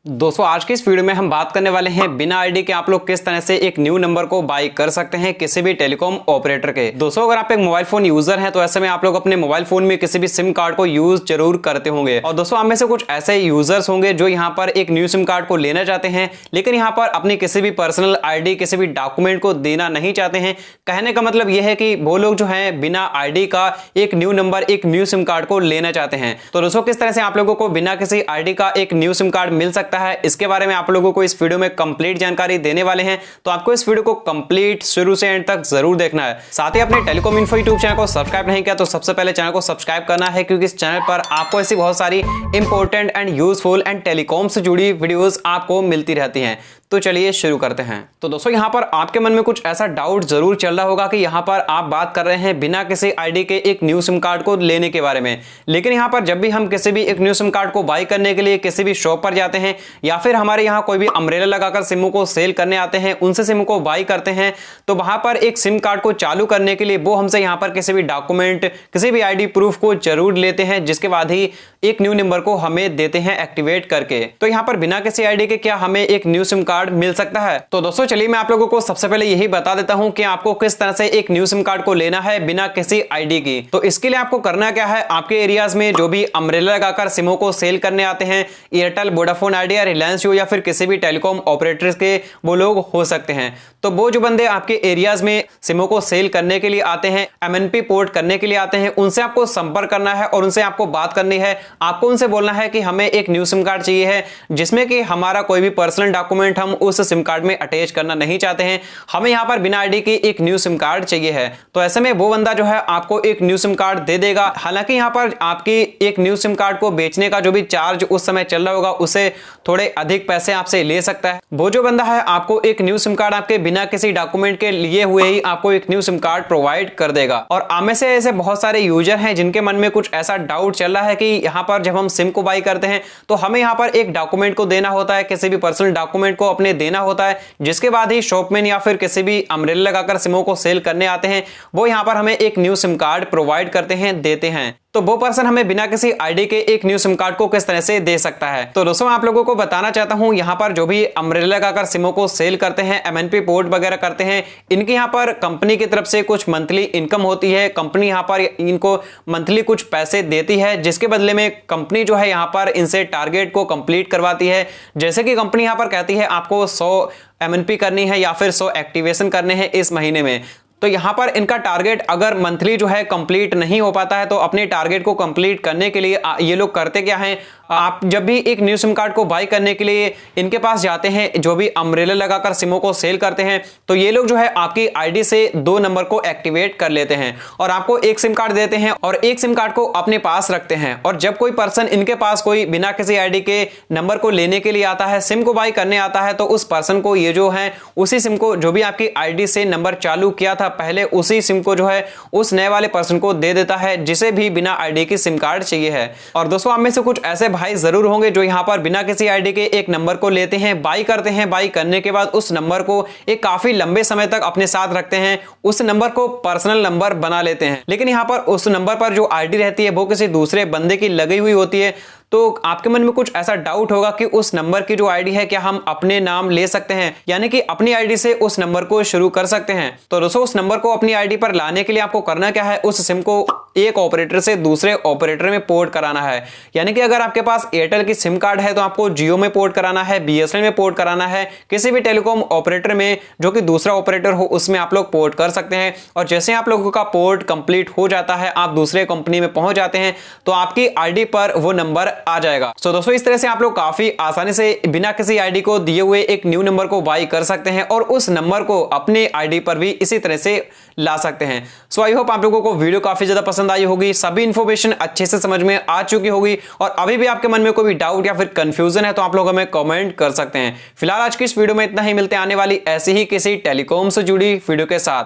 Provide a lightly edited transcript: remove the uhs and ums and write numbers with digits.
दोस्तों आज की इस वीडियो में हम बात करने वाले हैं बिना आईडी के आप लोग किस तरह से एक न्यू नंबर को बाय कर सकते हैं किसी भी टेलीकॉम ऑपरेटर के। दोस्तों अगर आप एक मोबाइल फोन यूजर हैं तो ऐसे में आप लोग अपने मोबाइल फोन में किसी भी सिम कार्ड को यूज जरूर करते होंगे। और दोस्तों आप में से कुछ ऐसे यूजर्स होंगे जो यहाँ पर एक न्यू सिम कार्ड को लेना चाहते हैं लेकिन यहाँ पर अपनी किसी भी पर्सनल आईडी किसी भी डॉक्यूमेंट को देना नहीं चाहते हैं। कहने का मतलब यह है कि वो लोग जो है बिना आईडी का एक न्यू नंबर एक न्यू सिम कार्ड को लेना चाहते हैं। तो दोस्तों किस तरह से आप लोगों को बिना किसी आईडी का एक न्यू सिम कार्ड मिल सकता है, इसके बारे में आप लोगों को इस वीडियो में कंप्लीट जानकारी देने वाले हैं। तो आपको इस वीडियो को कंप्लीट शुरू से एंड तक जरूर देखना है। साथ ही अपने टेलीकॉम इन्फो यूट्यूब चैनल को सब्सक्राइब नहीं किया तो सबसे पहले चैनल को सब्सक्राइब करना है, क्योंकि इस चैनल पर आपको ऐसी बहुत सारी important and useful and telecom से जुड़ी वीडियोस आपको मिलती रहती हैं। तो चलिए शुरू करते हैं। तो दोस्तों यहाँ पर आपके मन में कुछ ऐसा डाउट जरूर चल रहा होगा कि यहाँ पर आप बात कर रहे हैं बिना किसी आईडी के एक न्यू सिम कार्ड को लेने के बारे में, लेकिन यहाँ पर जब भी हम किसी भी एक न्यू सिम कार्ड को बाय करने के लिए किसी भी शॉप पर जाते हैं या फिर हमारे यहाँ कोई भी अम्ब्रेला लगाकर सिमों को सेल करने आते हैं, उनसे सिम को बाय करते हैं, तो वहां पर एक सिम कार्ड को चालू करने के लिए वो हमसे यहाँ पर किसी भी डॉक्यूमेंट किसी भी आईडी प्रूफ को जरूर लेते हैं, जिसके बाद ही एक न्यू नंबर को हमें देते हैं एक्टिवेट करके। तो यहाँ पर बिना किसी आईडी के क्या हमें एक न्यू सिम कार्ड मिल सकता है? तो दोस्तों चलिए मैं आप लोगों को सबसे पहले यही बता देता हूं कि आपको किस तरह से एक न्यू सिम कार्ड को लेना है बिना किसी आईडी की। तो इसके लिए आपको करना क्या है, आपके एरियाज में जो भी अम्ब्रेला लगाकर सिमों को सेल करने आते हैं, एयरटेल, वोडाफोन आइडिया, रिलायंस जियो या फिर किसी भी टेलीकॉम ऑपरेटर्स के वो लोग हो सकते हैं। तो वो जो बंदे आपके एरियाज में सिमों को सेल करने के लिए आते हैं, एमएनपी पोर्ट करने के लिए आते हैं, उनसे आपको संपर्क करना है और उनसे आपको बात करनी है। आपको उनसे बोलना है कि हमें एक न्यू सिम कार्ड चाहिए है जिसमें कि हमारा कोई भी पर्सनल डॉक्यूमेंट हम उस सिम कार्ड में अटैच करना नहीं चाहते हैं, हमें यहां पर बिना आईडी की एक न्यू सिम कार्ड चाहिए है। तो ऐसे में वो बंदा जो है आपको एक न्यू सिम कार्ड दे देगा। हालांकि यहां पर आपकी एक न्यू सिम कार्ड को बेचने का जो भी चार्ज उस समय चल रहा होगा उससे थोड़े अधिक पैसे आपसे ले सकता है। वो जो बंदा है आपको एक न्यू सिम कार्ड आपके बिना किसी डॉक्यूमेंट के लिए हुए ही आपको एक न्यू सिम कार्ड प्रोवाइड कर देगा। और आप में से ऐसे बहुत सारे यूजर हैं जिनके मन में कुछ ऐसा डाउट चल रहा है कि यहां पर जब हम सिम को बाय करते हैं तो हमें यहां पर एक डॉक्यूमेंट को देना होता है, किसी भी पर्सनल डॉक्यूमेंट को अपने देना होता है, जिसके बाद ही शॉपमैन या फिर किसी भी अम्ब्रेला लगाकर सिमों को सेल करने आते हैं वो यहां पर हमें एक न्यू सिम कार्ड प्रोवाइड करते हैं, देते हैं। तो वो पर्सन हमें बिना किसी आईडी के एक न्यू सिम कार्ड को किस तरह से दे सकता है। तो दोस्तों मैं आप लोगों को बताना चाहता हूं, यहां पर जो भी अम्ब्रेला लगाकर सिमों को सेल करते हैं, एमएनपी पोर्ट वगैरह करते हैं, इनके यहां पर कंपनी की तरफ से कुछ मंथली इनकम होती है। कंपनी यहां पर इनको मंथली कुछ पैसे देती है, जिसके बदले में कंपनी जो है यहां पर इनसे टारगेट को कंप्लीट करवाती है। जैसे कि कंपनी यहां पर कहती है आपको 100 एमएनपी करनी है या फिर 100 एक्टिवेशन करने हैं इस महीने में, तो यहां पर इनका टारगेट अगर मंथली जो है कंप्लीट नहीं हो पाता है तो अपने टारगेट को कंप्लीट करने के लिए ये लोग करते क्या हैं, आप जब भी एक न्यू सिम कार्ड को बाय करने के लिए इनके पास जाते हैं, जो भी अम्ब्रेला लगाकर सिमों को सेल करते हैं, तो ये लोग जो है आपकी आईडी से 2 नंबर को एक्टिवेट कर लेते हैं और आपको एक सिम कार्ड देते हैं और एक सिम कार्ड को अपने पास रखते हैं। और जब कोई पर्सन इनके पास कोई बिना किसी आईडी के नंबर को लेने के लिए आता है, सिम को बाय करने आता है, तो उस पर्सन को ये जो है उसी सिम को जो भी आपकी आईडी से नंबर चालू किया था पहले, उसी सिम को जो है उस नए वाले पर्सन को दे देता है जिसे भी बिना आईडी की सिम कार्ड चाहिए है। और दोस्तों आप में से कुछ ऐसे भाई जरूर होंगे जो यहां पर बिना किसी आईडी के एक नंबर को लेते हैं, बाय करते हैं, बाय करने के बाद उस नंबर को एक काफी लंबे समय तक अपने साथ रखते हैं, उस नंबर को पर्सनल नंबर बना लेते हैं। लेकिन यहां पर उस नंबर पर जो आईडी रहती है वो किसी दूसरे बंदे की लगी हुई होती है। तो आपके मन में कुछ ऐसा डाउट होगा कि उस नंबर की जो आईडी है क्या हम अपने नाम ले सकते हैं, यानी कि अपनी आईडी से उस नंबर को शुरू कर सकते हैं। तो दोस्तों उस नंबर को अपनी आईडी पर लाने के लिए आपको करना क्या है, उस सिम को एक ऑपरेटर से दूसरे ऑपरेटर में पोर्ट कराना है। यानी कि अगर आपके पास एयरटेल की सिम कार्ड है तो आपको जियो में पोर्ट कराना है, बीएसएनएल में पोर्ट कराना है, किसी भी टेलीकॉम ऑपरेटर में जो कि दूसरा ऑपरेटर हो उसमें आप लोग पोर्ट कर सकते हैं। और जैसे आप लोगों का पोर्ट कंप्लीट हो जाता है, आप दूसरे कंपनी में पहुंच जाते हैं, तो आपकी आईडी पर वो नंबर आ जाएगा। तो दोस्तों इस तरह से आप लोग काफी आसानी से बिना किसी आईडी को दिए हुए एक न्यू नंबर को बाय कर सकते हैं और उस नंबर को अपने आईडी पर भी इसी तरह से ला सकते हैं। सो आई होप आप लोगों को वीडियो काफी ज्यादा पसंद आई होगी, सभी इंफॉर्मेशन अच्छे से समझ में आ चुकी होगी। और अभी भी आपके मन में कोई भी डाउट या फिर कंफ्यूजन है तो आप लोग हमें कमेंट कर सकते हैं। फिलहाल आज की इस वीडियो में इतना ही, मिलते हैं आने वाली ऐसी ही किसी टेलीकॉम से जुड़ी वीडियो के साथ।